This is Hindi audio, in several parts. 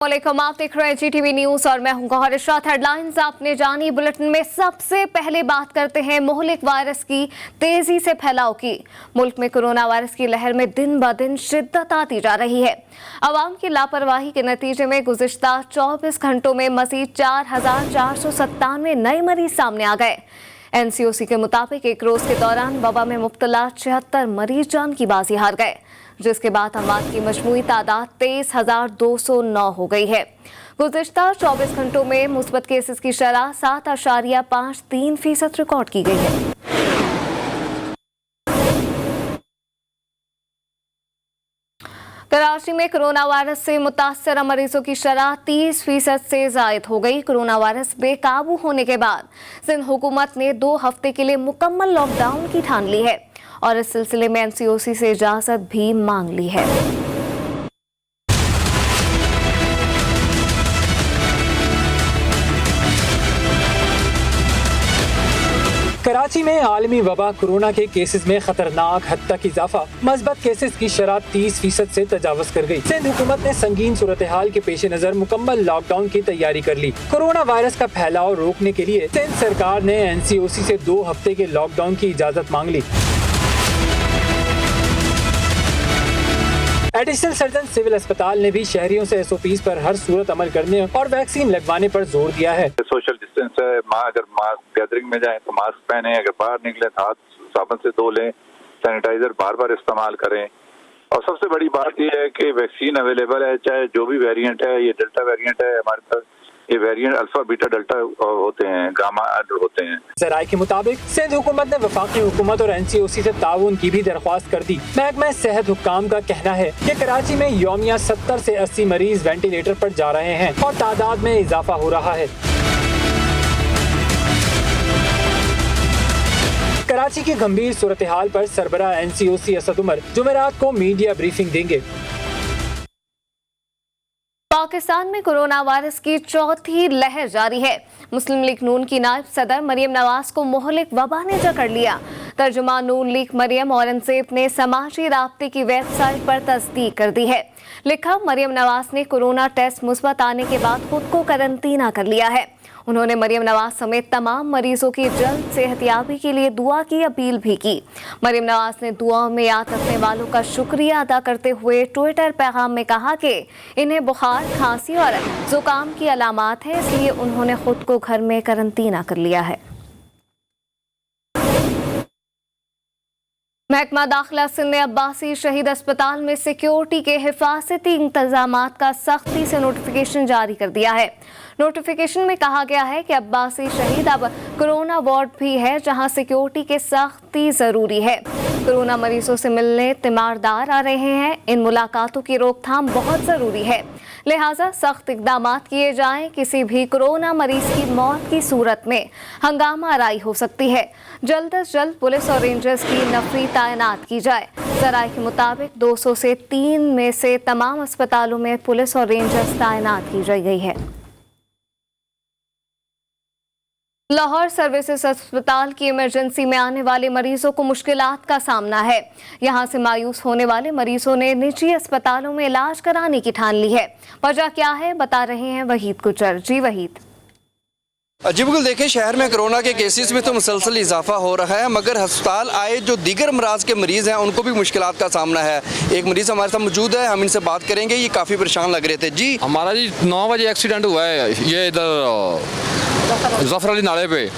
वालेकुम, आप देख रहे हैं GTV न्यूज और मैं हूं गौहर इशरात। हेडलाइंस आपने जानी। बुलेटिन में सबसे पहले बात करते हैं मुहलिक वायरस की तेजी से फैलाव की। मुल्क में कोरोना वायरस की लहर में दिन ब दिन शिद्दत आती जा रही है। अवाम की लापरवाही के नतीजे में गुज़िश्ता 24 घंटों में मज़ीद 4,497 नए मरीज सामने आ गए। NCOC के मुताबिक एक रोज के दौरान वबा में मुब्तला 76 मरीज जान की बाजी हार गए, जिसके बाद अमवात की मजमूई तादाद 23,209 हो गई है। गुज़िश्ता 24 घंटों में मुस्बत केसेस की शरह 7.53% रिकॉर्ड की गई है। कराची में कोरोना वायरस से मुतासर मरीजों की शरह 30% से जायद हो गई। कोरोना वायरस बेकाबू होने के बाद सिंध हुकूमत ने 2 हफ्ते के लिए मुकम्मल लॉकडाउन की ठान ली है और इस सिलसिले में NCOC से इजाजत भी मांग ली है। कराची में आलमी वबा कोरोना के केसेस में खतरनाक हद तक इजाफा, मस्बत केसेस की शरह 30% से तजावज कर गई। सिंध हुकूमत ने संगीन सूरत हाल के पेश नजर मुकम्मल लॉकडाउन की तैयारी कर ली। कोरोना वायरस का फैलाव रोकने के लिए सिंध सरकार ने NCOC से 2 हफ्ते के लॉकडाउन की इजाजत मांग ली। एडिशनल सर्जन सिविल अस्पताल ने भी शहरियों से SOPs पर हर सूरत अमल करने और वैक्सीन लगवाने पर जोर दिया है। सोशल डिस्टेंस है, अगर मास्क गैदरिंग में जाएं तो मास्क पहने, अगर बाहर निकले तो हाथ साबुन से धो लें, सैनिटाइजर बार बार इस्तेमाल करें। और सबसे बड़ी बात यह है कि वैक्सीन अवेलेबल है, चाहे जो भी वेरिएंट है, ये डेल्टा वेरिएंट है हमारे पास, ये वेरिएंट अल्फा बीटा डेल्टा होते हैं, गामा होते हैं। जराये के मुताबिक सिंध हुकूमत ने वफाकी हुकूमत और NCOC से ताउन की भी दरख्वास्त कर दी। महकमा सेहत हुक्काम का कहना है कि कराची में यौमिया 70 से 80 मरीज वेंटिलेटर पर जा रहे हैं और तादाद में इजाफा हो रहा है। कराची की गंभीर सूरत हाल पर सरबराह NCOC असद उमर जुमेरात को मीडिया ब्रीफिंग देंगे। पाकिस्तान में कोरोना वायरस की चौथी लहर जारी है। मुस्लिम लीग नून की नायब सदर मरियम नवाज को मुहलिक वबा ने जकड़ लिया। तर्जुमा नून लीग मरियम औरंगजेब ने समाजी राब्ते की वेबसाइट पर तस्दीक कर दी है। लिखा, मरियम नवाज ने कोरोना टेस्ट मुस्बत आने के बाद खुद को करंतना कर लिया है। उन्होंने मरियम नवाज समेत तमाम मरीजों की जल्द सेहतयाबी के लिए दुआ की अपील भी की। मरियम नवाज ने दुआओं में याद रखने वालों का शुक्रिया अदा करते हुए ट्विटर पैगाम में कहा कि इन्हें बुखार, खांसी और जुकाम की अलामात है, इसलिए उन्होंने खुद को घर में करंतना कर लिया है। महकमा दाखिला सिंध ने अब्बासी शहीद अस्पताल में सिक्योरिटी के हिफाजती इंतजामात का सख्ती से नोटिफिकेशन जारी कर दिया है। नोटिफिकेशन में कहा गया है कि अब्बासी शहीद अब कोरोना वार्ड भी है, जहां सिक्योरिटी के सख्ती जरूरी है। कोरोना मरीजों से मिलने तीमारदार आ रहे हैं, इन मुलाकातों की रोकथाम बहुत जरूरी है, लिहाजा सख्त इकदामात किए जाएं। किसी भी कोरोना मरीज की मौत की सूरत में हंगामा आराई हो सकती है। जल्द अज जल्द पुलिस और रेंजर्स की नफरी तैनात की जाए। जराये के मुताबिक 200 से 3 में से तमाम अस्पतालों में पुलिस और रेंजर्स तैनात की गई है। लाहौर सर्विसेज अस्पताल की इमरजेंसी में आने वाले मरीजों को मुश्किलात का सामना है। यहां से मायूस होने वाले मरीजों ने निजी अस्पतालों में इलाज कराने की ठान ली है। वजह क्या है, बता रहे हैं वहीद गुजर। जी वहीद। जी बिल्कुल, देखें शहर में कोरोना के केसेस में तो मुसलसल इजाफा हो रहा है, मगर अस्पताल आए जो दीगर अमराज के मरीज़ हैं उनको भी मुश्किलात का सामना है। एक मरीज़ हमारे साथ मौजूद है, हम इनसे बात करेंगे। ये काफ़ी परेशान लग रहे थे। जी हमारा जी 9 बजे एक्सीडेंट हुआ है, ये इधर जफर अली नाले पे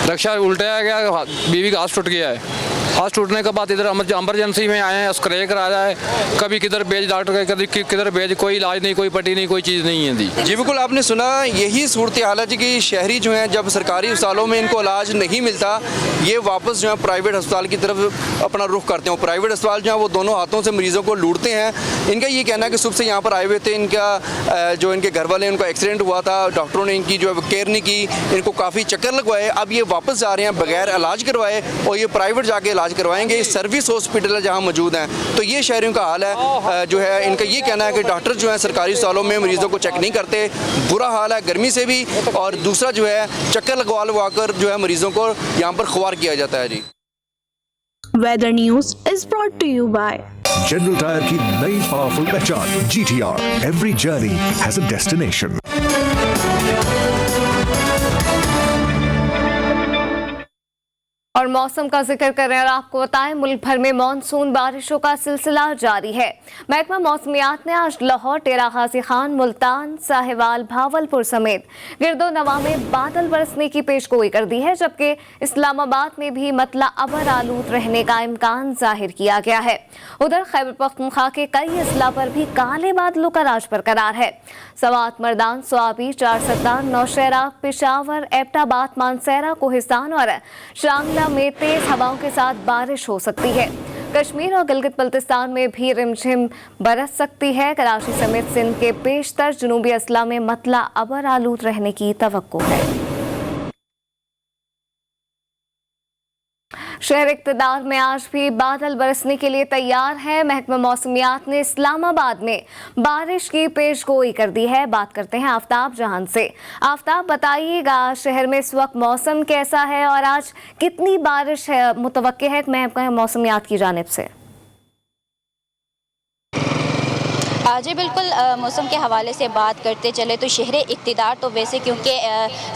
रिक्शा उल्टाया गया, बीवी का हाथ टूट गया है। हाथ टूटने के बाद इधर एमरजेंसी में आए हैं, स्प्रे कराया है, कभी किधर भेज डॉक्टर का, कभी किधर भेज, कोई इलाज नहीं, कोई पट्टी नहीं, कोई चीज़ नहीं है। जी बिल्कुल, आपने सुना, यही सूरत हाल है कि शहरी जो हैं जब सरकारी अस्पतालों में इनको इलाज नहीं मिलता, ये वापस जो है प्राइवेट अस्पताल की तरफ अपना रुख करते हैं। प्राइवेट अस्पताल जो है वो दोनों हाथों से मरीजों को लूटते हैं। इनका ये कहना है कि सुबह से यहाँ पर आए हुए थे, इनका जो इनके घर वाले, उनका एक्सीडेंट हुआ था, डॉक्टरों ने इनकी जो है केयर नहीं की, इनको काफ़ी चक्कर लगवाए, अब ये वापस जा रहे हैं बगैर इलाज करवाए और ये प्राइवेट जाके इलाज करवाएंगे। सर्विस हॉस्पिटल है जहां मौजूद हैं। तो ये शहरियों का हाल है। जो है इनका ये कहना है कि डॉक्टर जो है सरकारी अस्पतालों में मरीजों को चेक नहीं करते, बुरा हाल है गर्मी से भी, और दूसरा जो है चक्कर लगवा कर जो है मरीजों को यहाँ पर ख्वार किया जाता है। जी weather news is brought to you by general tyre की नई पावरफुल पहचान GTR, every journey has a destination. और मौसम का जिक्र करें और आपको बताएं, मुल्क भर में मानसून बारिशों का सिलसिला जारी है। महकमा मौसमियात ने आज लाहौर, डेरा गाजी खान, मुल्तान, साहिवाल, भावलपुर समेत गिरदो नवा में बादल बरसने की पेशगोई कर दी है, जबकि इस्लामाबाद में भी मतला अबर आलूद रहने का इम्कान जाहिर किया गया है। उधर खैबर पख्तूनख्वा के कई अजला पर भी काले बादलों का राज बरकरार है। सवात, मर्दान, स्वाबी, चारसद्दा, नौशहरा, पेशावर, एबटाबाद, मानसहरा, कोहिस्तान और शांगला में तेज हवाओं के साथ बारिश हो सकती है। कश्मीर और गिलगित बल्तिस्तान में भी रिमझिम बरस सकती है। कराची समेत सिंध के पेशतर जुनूबी अजला में मतला अबर आलूद रहने की तवक्को है। शहर इक़्तिदार में आज भी बादल बरसने के लिए तैयार है। महकमा मौसमियात ने इस्लामाबाद में बारिश की पेशगोई कर दी है। बात करते हैं आफ्ताब जहान से। आफ्ताब, बताइएगा शहर में इस वक्त मौसम कैसा है और आज कितनी बारिश मुतवक्के है महकमा मौसमियात की जानिब से? जी बिल्कुल, मौसम के हवाले से बात करते चले तो शहर इक़्तिदार तो वैसे क्योंकि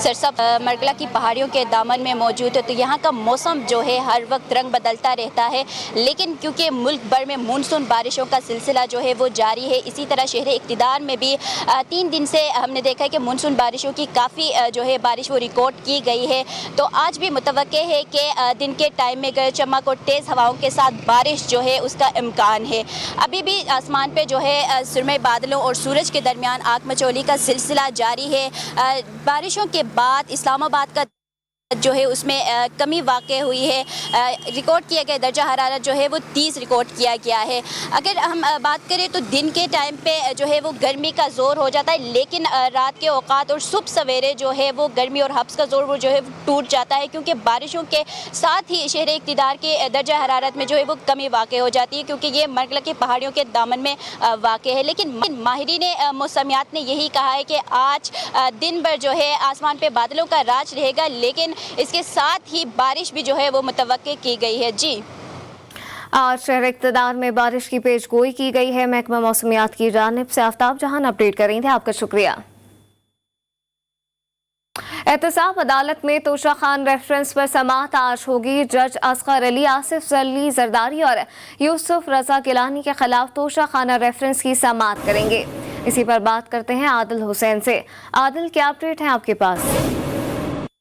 सरसब मरगला की पहाड़ियों के दामन में मौजूद है, तो यहाँ का मौसम जो है हर वक्त रंग बदलता रहता है। लेकिन क्योंकि मुल्क भर में मानसून बारिशों का सिलसिला जो है वो जारी है, इसी तरह शहर इक़्तिदार में भी 3 दिन से हमने देखा है कि मानसून बारिशों की काफ़ी जो है बारिश वो रिकॉर्ड की गई है। तो आज भी मुतवक्के है कि दिन के टाइम में गरज चमक और तेज़ हवाओं के साथ बारिश जो है उसका इम्कान है। अभी भी आसमान पे जो है सुरमई बादलों और सूरज के दरमियान आग मचोली का सिलसिला जारी है। बारिशों के बाद इस्लामाबाद का जो है उसमें कमी वाक़ हुई है। रिकॉर्ड किया गया दर्जा हरारत जो है वो 30 रिकॉर्ड किया गया है। अगर हम बात करें तो दिन के टाइम पे जो है वो गर्मी का ज़ोर हो जाता है, लेकिन रात के औकात और सुबह सवेरे जो है वो गर्मी और हब्स का ज़ोर वो जो है टूट जाता है, क्योंकि बारिशों के साथ ही शहर इक़्तिदार के दर्जा हरारत में जो है वो कमी वाक़ हो जाती है, क्योंकि ये मरगला की पहाड़ियों के दामन में वाक़ है। लेकिन माहिरीन मौसमियात ने यही कहा है कि आज दिन भर जो है आसमान पर बादलों का राज रहेगा, लेकिन इसके साथ ही बारिश भी जो है वो मुतवक्के की गई है। जी, आज शहर इक़्तिदार में बारिश की पेशगोई की गई है महकमा मौसमियात की जानिब से। आफ्ताब जहान अपडेट कर रही थे, आपका शुक्रिया। एहतसाब अदालत में तोशा खान रेफरेंस पर समाअत आज होगी। जज असगर अली, आसिफ अली जरदारी और यूसुफ रजा गिलानी के खिलाफ तोशा खाना रेफरेंस की समाअत करेंगे। इसी पर बात करते हैं आदिल हुसैन से। आदिल, क्या अपडेट है आपके पास?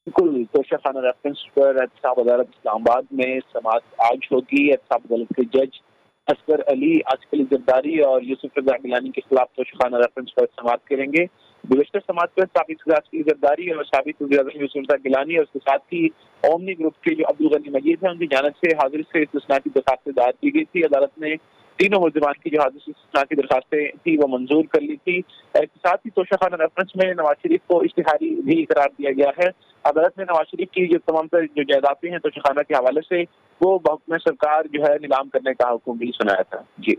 बिल्कुल, तोशा खाना रेफरेंस पर एहतसाब अदालत इस्लामाबाद में समाअत आज होगी। एहतसाब अदालत के जज असगर अली, आसिफ अली जरदारी और यूसुफ रजा गिलानी के खिलाफ तोशा खाना रेफरेंस पर समाअत करेंगे। गुज़श्ता समाअत पर साबित आसिफ अली जरदारी और साबित यूसुफ रजा गिलानी और उसके साथ ही ओमनी ग्रुप के जो अब्दुल गनी मजीद है उनकी जानिब से हाजिर से इस्तिस्ना की दरखास्त दायर की गई थी। अदालत ने तीनों मुल्ज़िमान की जो हाजिर से इस्तिस्ना की दरखास्तें थी वो मंजूर कर ली थी। साथ ही तोशा खाना रेफरेंस में नवाज शरीफ को इश्तिहारी भी करार दिया गया है। अदालत ने नवाज शरीफ की जो तमाम तर जो जायदादें हैं तोशा खाना के हवाले से वो बहुकम सरकार जो है नीलाम करने का हुक्म भी सुनाया था। जी,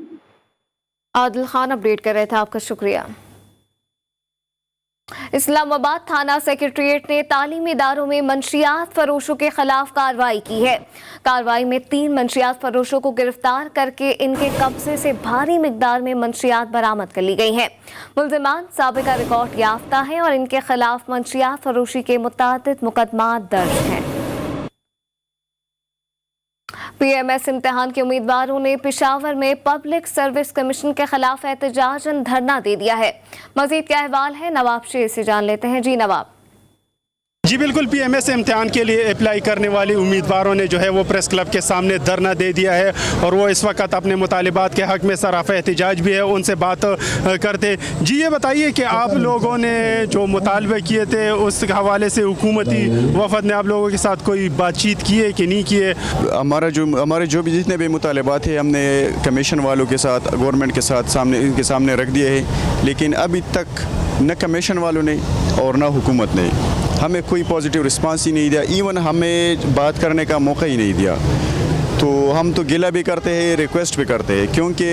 आदिल खान अपडेट कर रहे थे, आपका शुक्रिया। इस्लामाबाद थाना सेक्रेटरिएट ने तालीमी इदारों में मंशियात फरोशों के खिलाफ कार्रवाई की है। कार्रवाई में 3 मंशियात फरोशों को गिरफ्तार करके इनके कब्जे से भारी मिकदार में मंशियात बरामद कर ली गई हैं। मुल्जिमान साबिका रिकॉर्ड याफ्ता हैं और इनके खिलाफ मंशियात फरोशी के मुतअद्दिद मुकदमात दर्ज हैं। PMS इम्तिहान के उम्मीदवारों ने पेशावर में पब्लिक सर्विस कमीशन के खिलाफ एहतजाजन धरना दे दिया है। मजीद क्या अहवाल है, नवाब शेर से जान लेते हैं। जी नवाब। जी बिल्कुल, PMS इम्तिहान के लिए अप्लाई करने वाले उम्मीदवारों ने जो है वो प्रेस क्लब के सामने धरना दे दिया है और वो इस वक्त अपने मुतालिबात के हक़ में सराफ़ एहतिजाज भी है, उनसे बात करते। जी ये बताइए कि आप लोगों ने जो मुतालबे किए थे उस हवाले से हुकूमती वफद ने आप लोगों के साथ कोई बातचीत की है कि नहीं की है? हमारे जो भी जितने भी मुतालबात थे हमने कमीशन वालों के साथ, गवर्नमेंट के साथ इनके सामने रख दिए हैं, लेकिन अभी तक न कमीशन वालों ने और न हुकूमत ने हमें कोई पॉजिटिव रिस्पांस ही नहीं दिया। इवन हमें बात करने का मौका ही नहीं दिया। तो हम तो गिला भी करते हैं, रिक्वेस्ट भी करते हैं, क्योंकि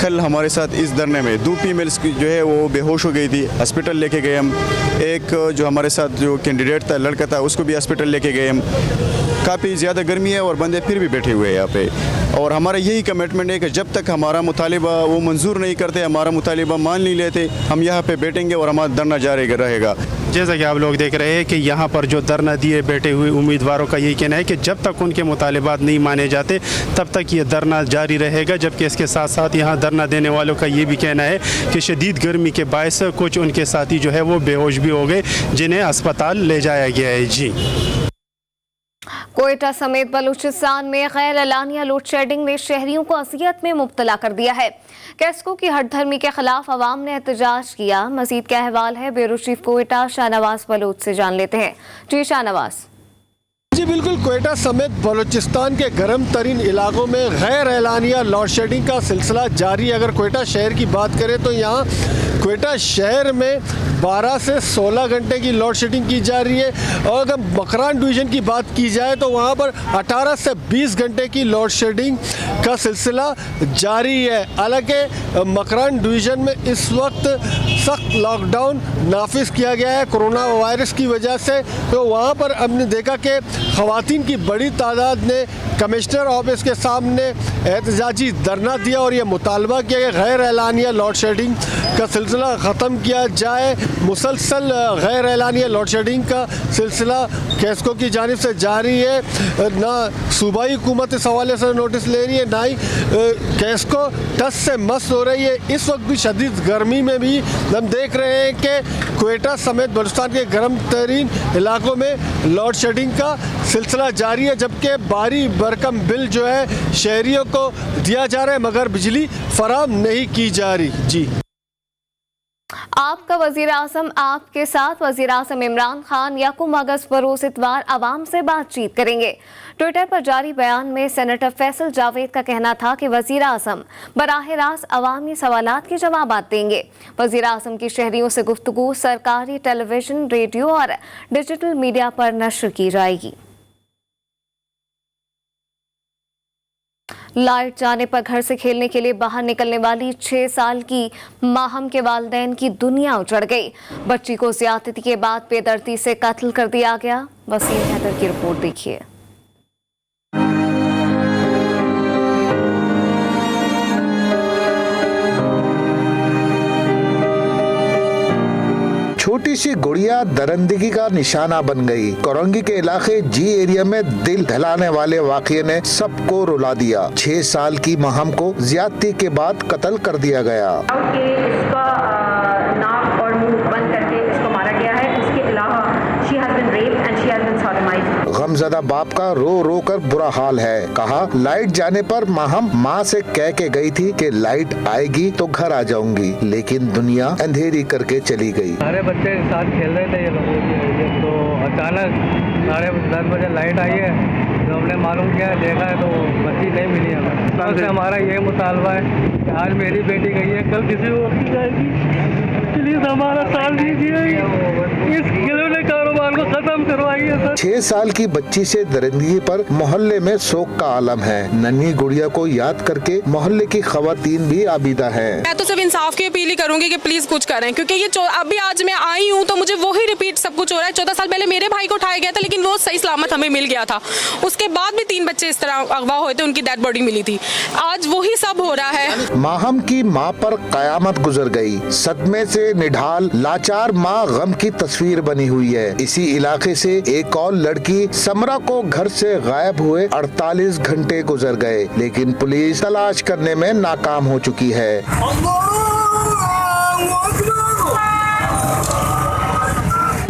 कल हमारे साथ इस धरने में 2 फीमेल्स जो है वो बेहोश हो गई थी, हॉस्पिटल लेके गए हम। एक जो हमारे साथ जो कैंडिडेट था, लड़का था, उसको भी हॉस्पिटल लेके गए हम। काफ़ी ज़्यादा गर्मी है और बंदे फिर भी बैठे हुए हैं यहाँ पे। और हमारा यही कमिटमेंट है कि जब तक हमारा मुतालिबा वो मंजूर नहीं करते, हमारा मुतालिबा मान नहीं लेते, हम यहाँ पे बैठेंगे और हमारा धरना जारी रहेगा। जैसा कि आप लोग देख रहे हैं कि यहाँ पर जो धरना दिए बैठे हुए उम्मीदवारों का यही कहना है कि जब तक उनके मुतालिबात नहीं माने जाते तब तक ये धरना जारी रहेगा। जबकि इसके साथ साथ यहाँ धरना देने वालों का ये भी कहना है कि शदीद गर्मी के बायस कुछ उनके साथी जो है वो बेहोश भी हो गए, जिन्हें अस्पताल ले जाया गया है। जी। कोयटा समेत बलूचिस्तान में गैर एलानिया लोड शेडिंग ने शहरियों को अजियत में मुब्तला कर दिया है। कैस्को की हठधर्मी के खिलाफ अवाम ने एहतजाज किया। मजीद क्या अहवाल है, ब्यूरो चीफ कोयटा शाहनवाज बलूच से जान लेते हैं। जी शाहनवाज। जी बिल्कुल, कोयटा समेत बलूचिस्तान के गर्म तरीन इलाकों में गैर एलानिया लोड शेडिंग का सिलसिला जारी है। अगर कोयटा शहर की बात करें तो यहाँ कोयटा शहर में 12 से 16 घंटे की लोड शेडिंग की जा रही है। और अगर मकरान डिवीज़न की बात की जाए तो वहाँ पर 18 से 20 घंटे की लोड शेडिंग का सिलसिला जारी है। हालांकि मकरान डिवीज़न में इस वक्त सख्त लॉकडाउन नाफिज किया गया है कोरोना वायरस की वजह से। तो वहाँ पर हमने देखा कि ख़वातीन की बड़ी तादाद ने कमिश्नर ऑफिस के सामने एहतजाजी धरना दिया और ये मुतालबा किया कि गैर एलानिया लोड शेडिंग का सिलसिला ख़त्म किया जाए। मुसलसल गैर एलानिया लोड शेडिंग का सिलसिला कैस्को की जानिब से जारी है। ना सूबाई हुकूमत इस हवाले से नोटिस ले रही है, ना ही कैस्को टस से मस हो रही है। इस वक्त भी शदीद गर्मी में भी हम देख रहे हैं कि कोयटा समेत बलूचिस्तान के गर्म तरीन इलाकों में लोड शेडिंग का सिलसिला जारी है। जबकि भारी भरकम बिल जो है शहरियों को दिया जा रहा है मगर बिजली फराहम नहीं की जा रही। जी। आपका वजीर आज़म आपके साथ वजीर आज़म इमरान खान यकम अगस्त बरोज़ इतवार आवाम से बातचीत करेंगे। ट्विटर पर जारी बयान में सेनेटर फैसल जावेद का कहना था कि वजीर आज़म बराह रास्त अवामी सवालात के जवाब देंगे। वजीर आज़म की शहरियों से गुफ्तगू सरकारी टेलीविजन, रेडियो और डिजिटल मीडिया पर नश्र की जाएगी। लाइट जाने पर घर से खेलने के लिए बाहर निकलने वाली 6 साल की माहम के वालिदैन की दुनिया उजड़ गई। बच्ची को ज्यादती के बाद बेदर्दी से कत्ल कर दिया गया। वसीम हैदर की रिपोर्ट देखिए। छोटी सी गुड़िया दरिंदगी का निशाना बन गई। कोरंगी के इलाके जी एरिया में दिल दहलाने वाले वाक़ये ने सबको रुला दिया। 6 साल की माहम को ज्यादती के बाद कत्ल कर दिया गया। इसका नाक और मुंह बंद करके इसको मारा गया है। इसके अलावा she has been raped and she has been sodomized। गमज़दा बाप का रो रो कर बुरा हाल है। कहा लाइट जाने पर माहम माँ से कह के गई थी कि लाइट आएगी तो घर आ जाऊंगी, लेकिन दुनिया अंधेरी करके चली गई। सारे बच्चे साथ खेल रहे थे ये लोग, तो अचानक 10:30 बजे लाइट आई है। जो हमने मालूम किया देखा है तो बच्ची नहीं मिली हमें। सबसे हमारा ये मुतालबा है कि आज मेरी बेटी गई है, कल किसी और की जाएगी। प्लीज हमारा साथ दीजिए, इस खिलौने कारोबार को खत्म करवाइए सर। 6 साल की बच्ची से दरिंदगी पर मोहल्ले में शोक का आलम है। नन्ही गुड़िया को याद करके मोहल्ले की खवातीन भी आबिदा है। मैं तो सिर्फ इंसाफ की अपील ही करूंगी कि प्लीज कुछ करें, क्योंकि ये अभी आज मैं आई हूँ तो मुझे वही रिपीट सब कुछ हो रहा है। 14 साल पहले मेरे भाई को उठाया गया था, लेकिन वो सही सलामत हमें मिल गया था। उसके बाद भी 3 बच्चे इस तरह अगवा हुए थे, उनकी डेड बॉडी मिली थी। आज वही सब हो रहा है। माहम की माँ पर कयामत गुजर गई। सदमे से निढाल लाचार माँ गम की तस्वीर बनी हुई है। इसी इलाके से एक और लड़की समरा को घर से गायब हुए 48 घंटे गुजर गए, लेकिन पुलिस तलाश करने में नाकाम हो चुकी है।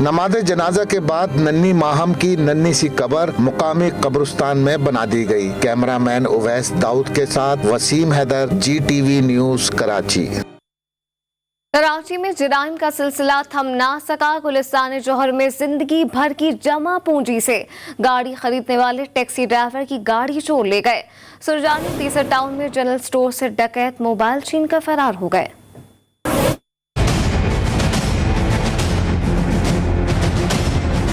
नमाज जनाजा के बाद नन्ही माहम की नन्ही सी कब्र मुकामी कब्रिस्तान में बना दी गई। कैमरामैन उवैस दाऊद के साथ वसीम हैदर, GTV न्यूज़, कराची। कराची में जराइम का सिलसिला थम ना सका। गुलिस्तान जौहर में जिंदगी भर की जमा पूंजी से गाड़ी खरीदने वाले टैक्सी ड्राइवर की गाड़ी चोर ले गए। सुरजानी तीसरा टाउन में जनरल स्टोर से डकैत मोबाइल छीन कर फरार हो गए।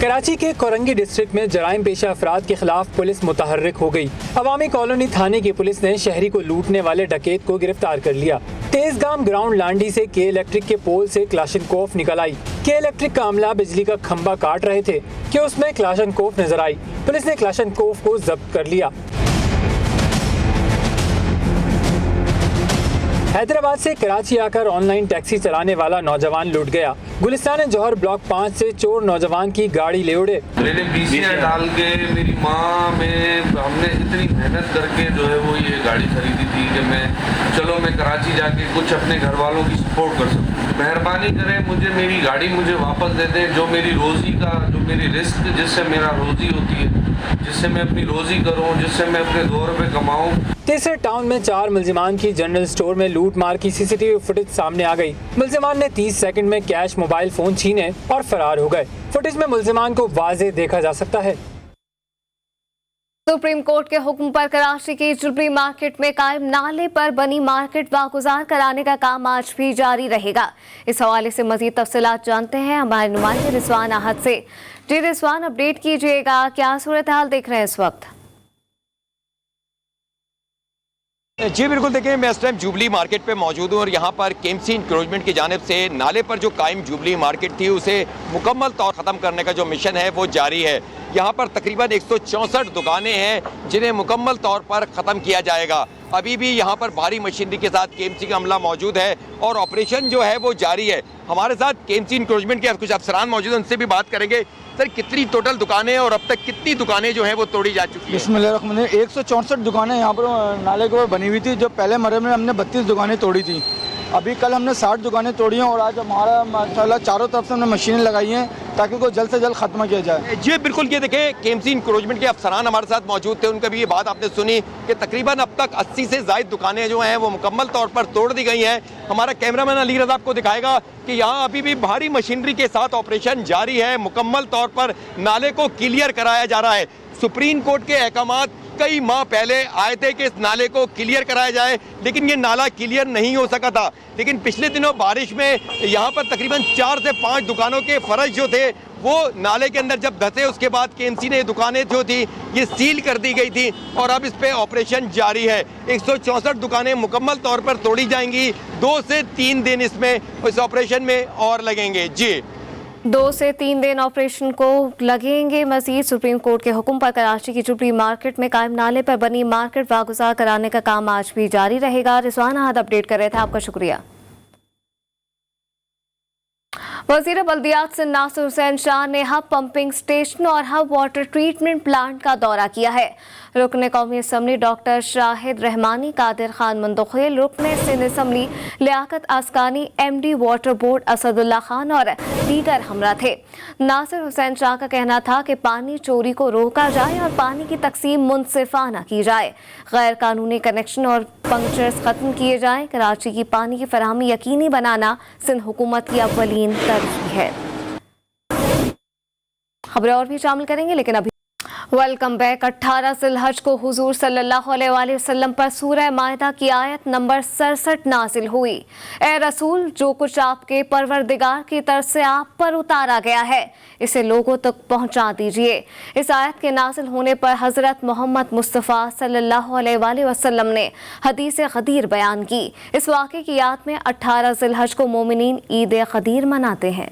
कराची के कोरंगी डिस्ट्रिक्ट में जराइम पेशा अफराद के खिलाफ पुलिस मुतहर्रिक हो गई। अवामी कॉलोनी थाने की पुलिस ने शहरी को लूटने वाले डकैत को गिरफ्तार कर लिया। तेजगाम ग्राउंड लांडी से के इलेक्ट्रिक के पोल से क्लाशनकोफ निकल आई। कि इलेक्ट्रिक का अमला बिजली का खंभा काट रहे थे कि उसमें क्लाशनकोफ नजर आई। पुलिस ने क्लाशनकोफ को जब्त कर लिया। हैदराबाद से कराची आकर ऑनलाइन टैक्सी चलाने वाला नौजवान लूट गया। गुलिस्तान जौहर ब्लॉक 5 से चोर नौजवान की गाड़ी ले उड़े। मैंने बीसियाँ डाल के मेरी माँ में हमने इतनी मेहनत करके जो है वो ये गाड़ी खरीदी थी कि मैं कराची जाके कुछ अपने घर वालों की सपोर्ट कर सकूँ। मेहरबानी करें, मुझे मेरी गाड़ी मुझे वापस दे दें। जो मेरी रोज़ी का जो मेरी रिस्क जिससे मेरा रोज़ी होती है, जिससे मैं अपनी रोज़ी करूँ, जिससे मैं अपने 2 रुपये कमाऊँ। तीसरे टाउन में 4 मुल्जिमान की जनरल स्टोर में लूट मार की सीसीटीवी फुटेज सामने आ गई। मुल्जिमान ने 30 सेकंड में कैश मोबाइल फोन छीने और फरार हो गए। फुटेज में मुल्जिमान को वाज़ेह देखा जा सकता है। सुप्रीम कोर्ट के हुक्म पर कराची की जुबली मार्केट में कायम नाले पर बनी मार्केट वागुजार कराने का काम आज भी जारी रहेगा। इस हवाले से मजीद तफसीलात जानते हैं हमारे नुमाइंदे रिजवान आहद से। जी रिजवान, अपडेट कीजिएगा, क्या सूरत हाल देख रहे हैं इस वक्त? जी बिल्कुल, देखिए मैं इस टाइम जुबली मार्केट पे मौजूद हूँ और यहाँ पर केएमसी इंक्रोचमेंट की जानिब से नाले पर जो कायम जुबली मार्केट थी उसे मुकम्मल तौर ख़त्म करने का जो मिशन है वो जारी है। यहाँ पर तकरीबन 164 दुकानें हैं जिन्हें मुकम्मल तौर पर ख़त्म किया जाएगा। अभी भी यहाँ पर भारी मशीनरी के साथ केएमसी का अमला मौजूद है और ऑपरेशन जो है वो जारी है। हमारे साथ केएमसी इंक्रोचमेंट के कुछ अफसरान मौजूद हैं, उनसे भी बात करेंगे। सर, कितनी टोटल दुकानें और अब तक कितनी दुकानें जो हैं वो तोड़ी जा चुकी है? बिस्मिल्लाह, 164 दुकानें यहाँ पर नाले के ऊपर बनी हुई थी। जो पहले मरहले में हमने 32 दुकानें तोड़ी थी। अभी कल हमने 60 दुकानें तोड़ी हैं और आज हमारा माशाल्लाह चारों तरफ से हमने मशीनें लगाई हैं ताकि उसको जल्द से जल्द खत्म किया जाए। जी बिल्कुल, ये देखें केएमसी इंक्रोचमेंट के अफसरान हमारे साथ मौजूद थे। उनका भी ये बात आपने सुनी कि तकरीबन अब तक 80 से ज़ायद दुकानें जो हैं वो मुकम्मल तौर पर तोड़ दी गई हैं। हमारा कैमरामैन अली रज़ा आपको दिखाएगा कि यहाँ अभी भी भारी मशीनरी के साथ ऑपरेशन जारी है। मुकम्मल तौर पर नाले को क्लियर कराया जा रहा है। सुप्रीम कोर्ट के अहकामात कई माह पहले आए थे कि इस नाले को क्लियर कराया जाए, लेकिन ये नाला क्लियर नहीं हो सका था। लेकिन पिछले दिनों बारिश में यहाँ पर तकरीबन 4 से 5 दुकानों के फर्श जो थे वो नाले के अंदर जब धंसे, उसके बाद केएमसी ने दुकानें जो थी ये सील कर दी गई थी और अब इस पे ऑपरेशन जारी है। 164 दुकानें मुकम्मल तौर पर तोड़ी जाएंगी। 2 से 3 दिन इसमें इस ऑपरेशन में और लगेंगे। जी 2 से 3 दिन ऑपरेशन को लगेंगे। मजीद सुप्रीम कोर्ट के हुक्म पर कराची की जुबली मार्केट में कायम नाले पर बनी मार्केट वागुजार कराने का काम आज भी जारी रहेगा। रिजवान आहद अपडेट कर रहे थे, आपका शुक्रिया। वज़ीर बल्दियात से नासिर हुसैन शाह ने हब पंपिंग स्टेशन और हब वाटर ट्रीटमेंट प्लांट का दौरा किया है। रुकन कौमी असम्बली डॉक्टर शाहिद रहमानी, कादिर खान मंदोखेल, रुकन Sindh assembly Liaquat Askani, MD water board Asadullah Khan और दीगर हमरा थे। नासिर हुसैन शाह का कहना था कि पानी चोरी को रोका जाए और पानी की तकसीम मुनसिफाना की जाए। गैर कानूनी कनेक्शन और पंक्चर्स खत्म किए जाए। कराची की पानी की फराहमी यकीनी बनाना सिंध हुकूमत की अव्वलीन तरजीह है। खबरें और भी शामिल करेंगे, लेकिन अभी वेलकम बैक। 18 ज़िलहज को हुजूर सल्लल्लाहु अलैहि वसल्लम पर सूरह माइदा की आयत नंबर 67 नाजिल हुई। ए रसूल, जो कुछ आपके परवरदिगार की तरफ से आप पर उतारा गया है इसे लोगों तक पहुंचा दीजिए। इस आयत के नाजिल होने पर हजरत मोहम्मद मुस्तफ़ा सल्लल्लाहु अलैहि वसल्लम ने हदीस गदीर बयान की। इस वाक़े की याद में 18 ज़िलहज को मोमिनीन ईद गदीर मनाते हैं।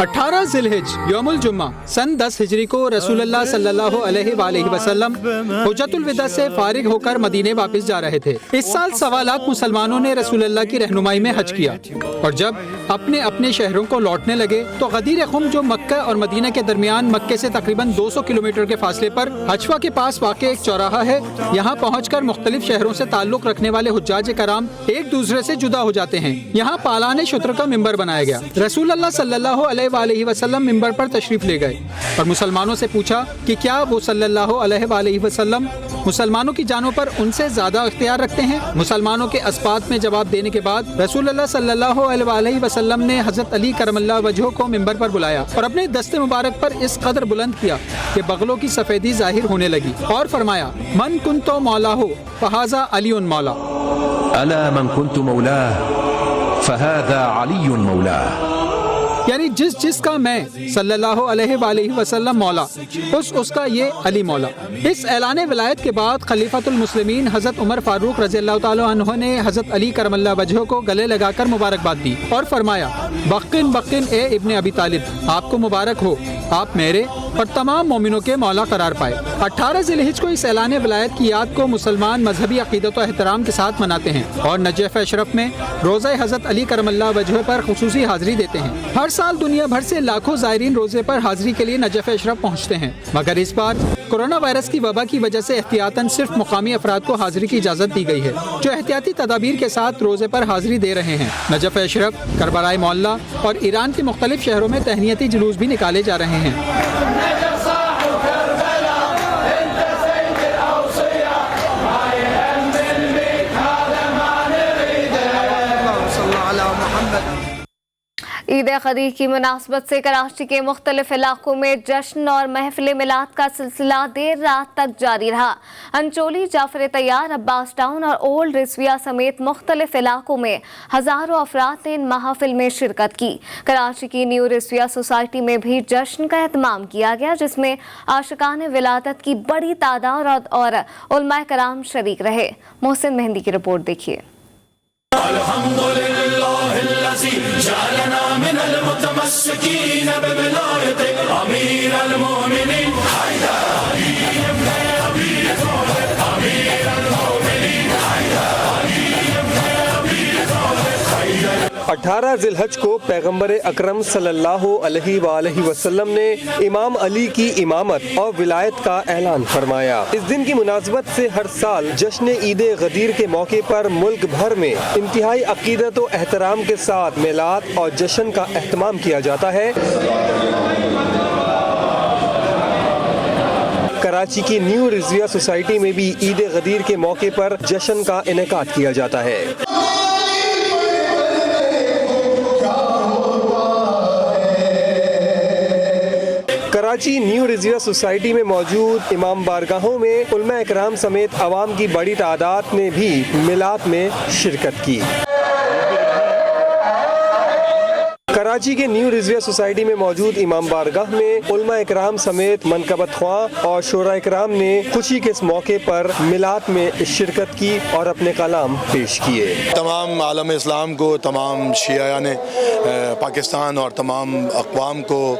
18 ज़िलहिज यौमुल जुम्मा सन 10 हिजरी को रसूलुल्लाह सल्लल्लाहु अलैहि वसल्लम हुज्जतुल विदा से फारिग होकर मदीने वापस जा रहे थे। इस साल 1.25 लाख मुसलमानों ने रसूलुल्लाह की रहनुमाई में हज किया और जब अपने अपने शहरों को लौटने लगे तो गदीर खुम, जो मक्का और मदीना के दरमियान मक्के से तकरीबन 200 किलोमीटर के फासले पर हजफा के पास वाक़ एक चौराहा है, यहाँ पहुँचकर मुख्तलिफ शहरों से ताल्लुक़ रखने वाले हुज्जाज कराम एक दूसरे से जुदा हो जाते हैं। यहाँ पालाने शुत्र का मिंबर बनाया गया। रसूलुल्लाह सल्लल्लाहु अलैहि वसल्लम मिंबर पर तशरीफ ले गए और मुसलमानों से पूछा कि क्या वो सल्लल्लाहु अलैहि वसल्लम मुसलमानों की जानों पर उनसे ज्यादा इख्तियार रखते हैं। मुसलमानों के अस्बात में जवाब देने के बाद रसूलुल्लाह सल्लल्लाहु अलैहि वसल्लम ने हजरत अली करमल्लाह वजहो को मिंबर पर बुलाया और अपने दस्ते मुबारक पर इस कदर बुलंद किया कि बगलों की सफेदी जाहिर होने लगी और फरमाया, मन कुंतो मौलाहु फहाजा अलीउन मौला। अला मन कुंतु मौलाह फहादा अलीउन मौलाह। यानी जिसका मैं सल्लल्लाहु अलैहि वसल्लम मौला, उसका ये अली मौला। इस ऐलान विलायत के बाद खलीफातुल मुस्लिमीन हज़रत उमर फारूक रज़ियल्लाहु ताला अन्हु ने हज़रत अली करमल्लाहु वजहू को गले लगाकर मुबारकबाद दी और फरमाया, बक्किन बक्किन ए इब्ने अबी तालिब, आपको मुबारक हो, आप मेरे और तमाम मोमिनों के मौला करार पाए। 18 ज़िलहिज को इस ऐलान विलायत की याद को मुसलमान मजहबी अक़ीदत और एहतराम के साथ मनाते हैं और नजफ़ अशरफ में रोज़े हज़रत अली करमल्लाहु वजहू पर खुसूसी हाज़िरी देते हैं। हर साल दुनिया भर से लाखों ज़ायरीन रोज़े पर हाज़िरी के लिए नजफ़ अशरफ पहुँचते हैं, मगर इस बार कोरोना वायरस की वबा की वजह से एहतियातन सिर्फ मुकामी अफराद को हाज़िरी की इजाज़त दी गई है, जो एहतियाती तदाबीर के साथ रोज़े पर हाज़िरी दे रहे हैं। नजफ़ अशरफ, करबलाए मोहल्ला और ईरान के मुख्तलिफ शहरों में तहनीती जुलूस भी निकाले जा रहे हैं। ईद गदीर की मुनासबत से कराची के मुख्तलिफ इलाकों में जश्न और महफिल मिलाद का सिलसिला देर रात तक जारी रहा। अंचोली, जाफर तैयार, अब्बास टाउन और ओल्ड रिजविया समेत मुख्तलिफ इलाकों में हज़ारों अफराद ने इन महफिल में शिरकत की। कराची की न्यू रिजविया सोसाइटी में भी जश्न का एहतमाम किया गया, जिसमें आशिकान विलादत की बड़ी तादाद और उलमाए कराम शरीक रहे। मोहसिन मेहंदी की रिपोर्ट देखिए। अठारह ज़िलहज को पैगम्बर अकरम सल्लल्लाहु अलैहि वसल्लम ने इमाम अली की इमामत और विलायत का ऐलान फरमाया। इस दिन की मुनासबत से हर साल जश्न ईद गदीर के मौके पर मुल्क भर में इंतहाई अकीदत और एहतराम के साथ मिलाद और जश्न का एहतमाम किया जाता है। कराची की न्यू रिजविया सोसाइटी में भी ईद गदीर के मौके पर जश्न का इनेकाद किया जाता है। कराची न्यू रिजविया सोसाइटी में मौजूद इमाम बारगाहों में उलमा इकराम समेत अवाम की बड़ी तादाद ने भी मिलाद में शिरकत की। कराची के न्यू रिजविया सोसाइटी में मौजूद इमाम बारगाह में उलमा इकराम समेत मनकबत ख्वां और शोरा इकराम ने खुशी के इस मौके पर मिलाद में शिरकत की और अपने कलाम पेश किए। तमाम आलम इस्लाम को, तमाम शियाने पाकिस्तान और तमाम अक़वाम को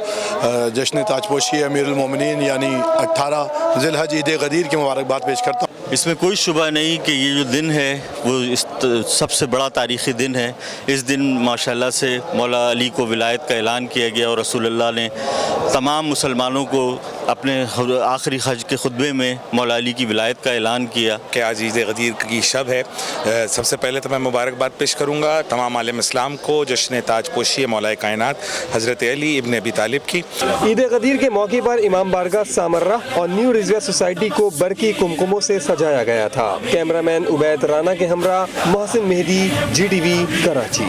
जश्न ताजपोशी अमीरुल मोमिनीन यानी 18 ज़िलहज ईद गदीर की मुबारकबाद पेश करता हूँ। इसमें कोई शुबा नहीं कि ये जो दिन है वो इस सबसे बड़ा तारीख़ी दिन है। इस दिन माशाल्लाह से मौला अली को विलायत का ऐलान किया गया और रसूलुल्लाह ने तमाम मुसलमानों को अपने आखिरी हज के खुतबे में मौला अली की विलायत का ऐलान किया कि आज ईद गदीर की शब है। सबसे पहले तो मैं मुबारकबाद पेश करूँगा तमाम आलम इस्लाम को जश्न ताजपोशी मौला कायनात हज़रत अली इब्ने अबी तालिब की। ईद गदीर के मौके पर इमाम बारगाह सामर्रा और न्यू रिजविया सोसाइटी को बरकी कुमकुमों से सजाया गया था। कैमरामैन उबैद राना के हमरा मोहसिन मेहदी, GTV कराची।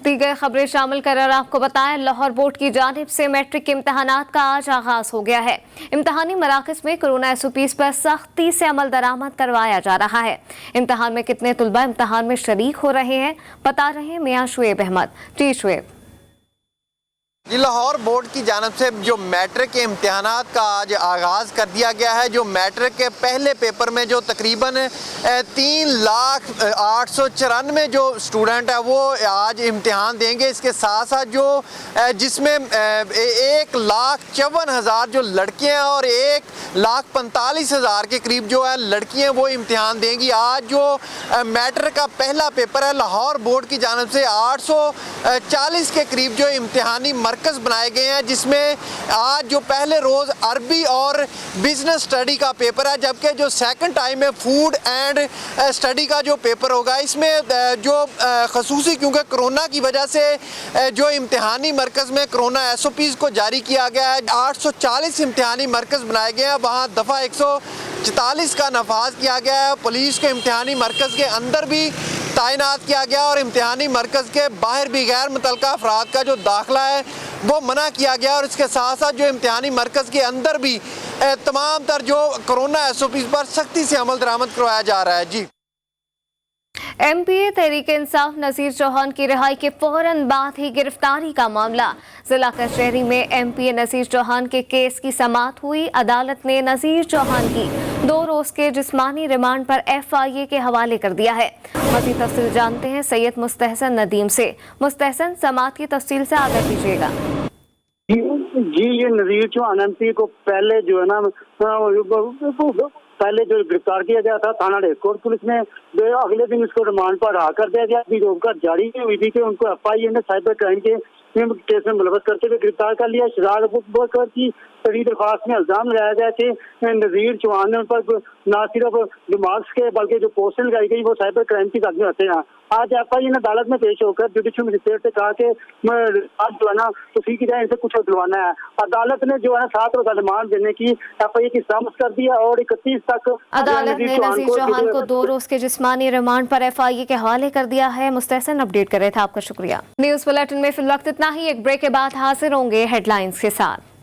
दीगर खबरें शामिल कर आपको बताएं, लाहौर बोर्ड की जानिब से मैट्रिक के इम्तहानात का आज आगाज हो गया है। इम्तहानी मराकज़ में कोरोना SOPs पर सख्ती से अमल दरामद करवाया जा रहा है। इम्तहान में कितने तुलबा इम्तहान में शरीक हो रहे हैं, बता रहे हैं मियां शुएब अहमद। जी शुएब। लाहौर बोर्ड की जानब से जो मैट्रिक के इम्तहानात का आज आगाज़ कर दिया गया है। जो मैट्रिक के पहले पेपर में जो तकरीबन 3,894 जो स्टूडेंट है वो आज इम्तहान देंगे। इसके साथ साथ जो जिसमें 1,54,000 जो लड़के हैं और 1,45,000 के करीब जो है लड़कियां वो इम्तहान देंगी। आज जो मैट्रिक का पहला पेपर है लाहौर बोर्ड की जानब से 840 के करीब जो इम्तहानी मरकज़ बनाए गए हैं, जिसमें आज जो पहले रोज़ अरबी और बिजनेस स्टडी का पेपर है, जबकि जो सेकंड टाइम है फूड एंड स्टडी का जो पेपर होगा। इसमें जो खसूसी क्योंकि कोरोना की वजह से जो इम्तहानी मरकज़ में कोरोना SOPs को जारी किया गया है, 840 इम्तहानी मरकज़ बनाए गए हैं। वहाँ दफ़ा 144 का नफाज किया गया है। पुलिस के इम्तहानी मरकज़ के अंदर भी तैनात किया गया और इम्तिहानी मरकज़ के बाहर भी गैर मुतल्लिका अफराद का जो दाखिला है वो मना किया गया और इसके साथ साथ जो इम्तिहानी मरकज़ के अंदर भी तमाम तर जो कोरोना SOPs पर सख्ती से अमल दरामद करवाया जा रहा है। जी MPA तहरीक इंसाफ नज़ीर चौहान की रिहाई के फौरन बाद ही गिरफ्तारी का मामला। जिला कचहरी में MPA नज़ीर चौहान के केस की समाअत हुई। अदालत ने नज़ीर चौहान की 2 रोज के जिस्मानी रिमांड पर FIA के हवाले कर दिया है। मज़ीद तफसील जानते हैं सैयद मुस्तहसन नदीम से। मुस्तहसन, समाअत की तफसील से आगाह कीजिएगा। जी, ये नज़ीर चौहान MPA को पहले जो है ना पहले जो गिरफ्तार किया गया था थाना रेस्कोर्ट पुलिस ने अगले दिन इसको रिमांड पर रहा कर दिया गया। अभी रोककर जारी नहीं हुई थी कि उनको FIA ने साइबर क्राइम के केस में मुलवस करते हुए गिरफ्तार कर लिया। शराब की तहरीर दरख्वास्त में इल्जाम लगाया गया कि नज़ीर चौहान ने उन पर न सिर्फ रिमार्क्स के बल्कि जो पोस्टर लगाई गई वो साइबर क्राइम की जांच में होते हैं। आज FIA ने अदालत में पेश होकर जुडिशल मजिस्ट्रेट से कहा कि आज जो है ना उसी की जाए इनसे कुछ दिलवाना है। अदालत ने जो है 7 रोज़ा रिमांड देने की FIA की सहमत कर दी है और 31 तक अदालत ने नज़ीर चौहान को 2 रोज के जिस्मानी रिमांड पर FIA के हवाले कर दिया है। मुस्तहसन अपडेट कर रहे थे, आपका शुक्रिया। न्यूज़ बुलेटिन में फिल वक्त इतना ही। एक ब्रेक के बाद हाजिर होंगे हेडलाइंस के साथ।